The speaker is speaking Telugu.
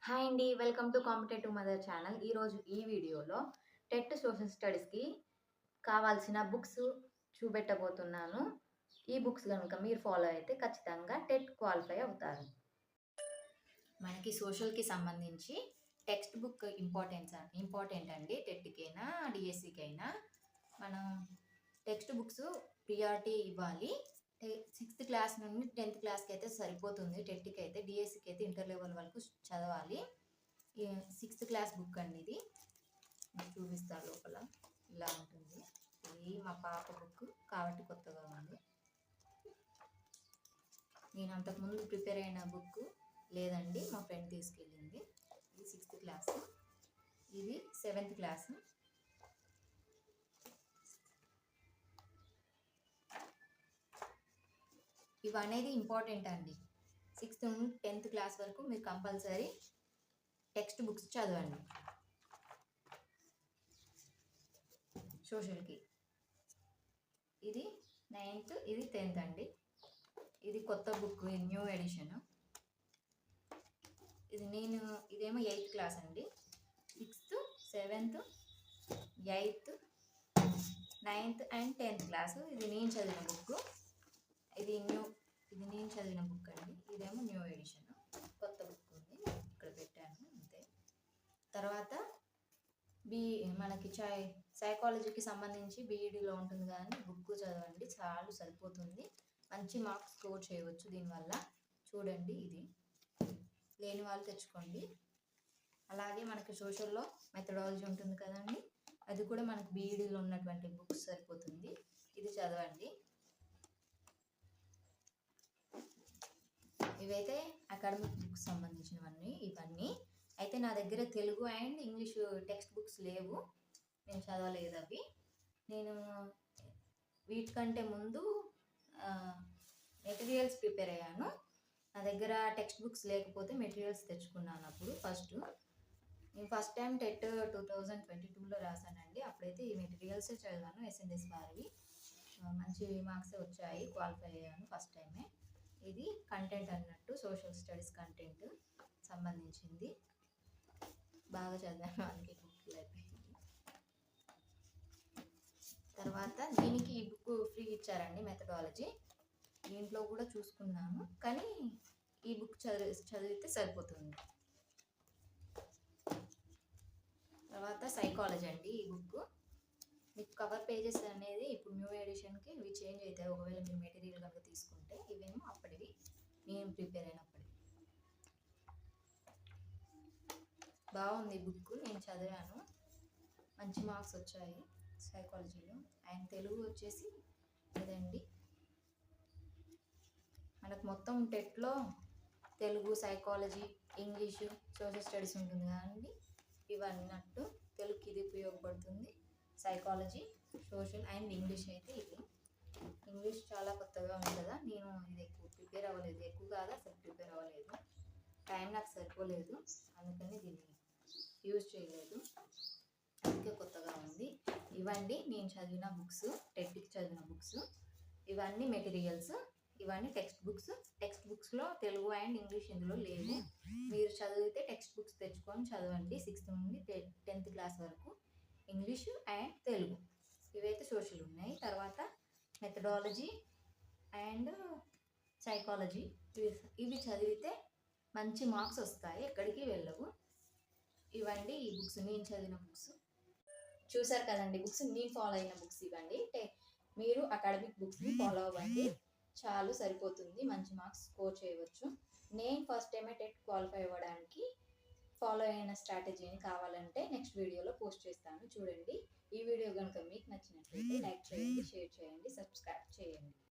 హాయ్ అండి. Welcome to competitive mother channel. ఈరోజు ఈ వీడియోలో టెట్ సోషల్ స్టడీస్‌కి కావాల్సిన బుక్స్ చూపెట్టబోతున్నాను. ఈ బుక్స్ గనుక మీరు ఫాలో అయితే ఖచ్చితంగా టెట్ క్వాలిఫై అవుతారు. మనకి సోషల్‌కి సంబంధించి టెక్స్ట్ బుక్ ఇంపార్టెంట్ అండి. టెట్‌కైనా, డీఎస్సీకైనా మనం టెక్స్ట్ బుక్స్ ప్రియారిటీ ఇవ్వాలి. 6th క్లాస్ నుండి 10th క్లాస్‌కి అయితే సరిపోతుంది. టెట్‌కి అయితే, డీఎస్సీకి అయితే ఇంటర్ లెవెల్ వరకు చదవాలి. 6th క్లాస్ బుక్ అండి ఇది. మీకు చూపిస్తా లోపల ఇలా ఉంటుంది. ఇది మా పాప బుక్ కాబట్టి కొత్తగా ఉంది. నేను అంతకుముందు ప్రిపేర్ అయిన బుక్ లేదండి, మా ఫ్రెండ్ తీసుకెళ్ళింది. ఇది 6th క్లాస్, ఇది 7th క్లాస్. ఇవనేది ఇంపార్టెంట్ అండి. 6th నుండి 10th క్లాస్ వరకు మీరు కంపల్సరీ టెక్స్ట్ బుక్స్ చదవండి సోషల్కి. ఇది 9th, ఇది 10th అండి. ఇది కొత్త బుక్, ఇది న్యూ ఎడిషన్. ఇదేమో 8th క్లాస్ అండి. 6th, 7th, 8th, 9th and 10th class. ఇది నేను చదివిన బుక్. ఇది నేను చదివిన బుక్ అండి. ఇదేమో న్యూ ఎడిషన్, కొత్త బుక్ ఉంది, ఇక్కడ పెట్టాను అంతే. తర్వాత మనకి సైకాలజీకి సంబంధించి బీఈడీలో ఉంటుంది కానీ బుక్ చదవండి, చాలు సరిపోతుంది. మంచి మార్క్స్ స్కోర్ చేయవచ్చు దీనివల్ల. చూడండి, ఇది లేని వాళ్ళు తెచ్చుకోండి. అలాగే మనకి సోషల్లో మెథడాలజీ ఉంటుంది కదండి, అది కూడా మనకి బీఈడీలో ఉన్నటువంటి బుక్స్ సరిపోతుంది. ఇది చదవండి. ఇవైతే అకాడమిక్ బుక్స్ సంబంధించినవన్నీ. ఇవన్నీ అయితే నా దగ్గర Telugu and English text books లేవు, నేను చదవలేదు అవి. నేను వీటికంటే ముందు మెటీరియల్స్ ప్రిపేర్ అయ్యాను. నా దగ్గర టెక్స్ట్ బుక్స్ లేకపోతే మెటీరియల్స్ తెచ్చుకున్నాను. అప్పుడు నేను ఫస్ట్ టైం టెట్ 2022లో రాశానండి. అప్పుడైతే ఈ మెటీరియల్సే చదివాను. ఎస్ఎన్ఎస్ వారివి మంచి మార్క్సే వచ్చాయి, క్వాలిఫై అయ్యాను ఫస్ట్ టైమే. ఇది కంటెంట్ అన్నట్టు, సోషల్ స్టడీస్ కంటెంట్ సంబంధించింది. బాగా చదివాను, అందుకే బుక్ అయిపోయింది. తర్వాత దీనికి ఈ బుక్ ఫ్రీ ఇచ్చారండి, మెథడాలజీ. దీంట్లో కూడా చూసుకున్నాను, కానీ ఈ బుక్ చదివితే సరిపోతుంది. తర్వాత సైకాలజీ అండి. ఈ బుక్ మీకు కవర్ పేజెస్ అనేది ఇప్పుడు న్యూ ఎడిషన్కి ఇవి చేంజ్ అవుతాయి, ఒకవేళ మీరు మెటీరియల్ కనుక తీసుకుంటే. ఇవేమో అప్పటివి, నేను ప్రిపేర్ అయినప్పటివి. బాగుంది బుక్, నేను చదివాను, మంచి మార్క్స్ వచ్చాయి సైకాలజీలో. అండ్ తెలుగు వచ్చేసి ఇదండి. మనకు మొత్తం టెట్లో Telugu, psychology, English, social studies ఉంటుంది కదండి. ఇవన్నట్టు తెలుగుకి ఇది ఉపయోగపడుతుంది. సైకాలజీ, సోషల్ అండ్ ఇంగ్లీష్ అయితే ఇది. ఇంగ్లీష్ చాలా కొత్తగా ఉంది కదా, నేను ఇది ఎక్కువ ప్రిపేర్ అవ్వలేదు. ఎక్కువ కాదు, అసలు ప్రిపేర్ అవ్వలేదు. టైం నాకు సరిపోలేదు, అందుకని దీన్ని యూజ్ చేయలేదు. అందుకే కొత్తగా ఉంది. ఇవండి నేను చదివిన బుక్స్, టెట్కి చదివిన బుక్స్. ఇవన్నీ మెటీరియల్స్, ఇవన్నీ టెక్స్ట్ బుక్స్. టెక్స్ట్ బుక్స్లో తెలుగు అండ్ ఇంగ్లీష్ ఇందులో లేవు. మీరు చదివితే టెక్స్ట్ బుక్స్ తెచ్చుకొని చదవండి. 6th నుండి 10th క్లాస్ వరకు ఇంగ్లీషు అండ్ తెలుగు. ఇవైతే సోషల్ ఉన్నాయి. తర్వాత మెథడాలజీ అండ్ సైకాలజీ, ఇవి చదివితే మంచి మార్క్స్ వస్తాయి, ఎక్కడికి వెళ్ళవు. ఇవండి ఈ బుక్స్, నేను చదివిన బుక్స్. చూసారు కదండి, బుక్స్ నేను ఫాలో అయిన బుక్స్ ఇవ్వండి. మీరు అకాడమిక్ బుక్స్ని ఫాలో అవ్వండి, చాలు సరిపోతుంది, మంచి మార్క్స్ స్కోర్ చేయవచ్చు. నేను ఫస్ట్ టైమే టెట్ క్వాలిఫై అవ్వడానికి ఫాలో అయిన స్ట్రాటజీని కావాలంటే నెక్స్ట్ వీడియోలో పోస్ట్ చేస్తాను, చూడండి. ఈ వీడియో కనుక మీకు నచ్చినట్లయితే లైక్ చేయండి, షేర్ చేయండి, సబ్స్క్రైబ్ చేయండి.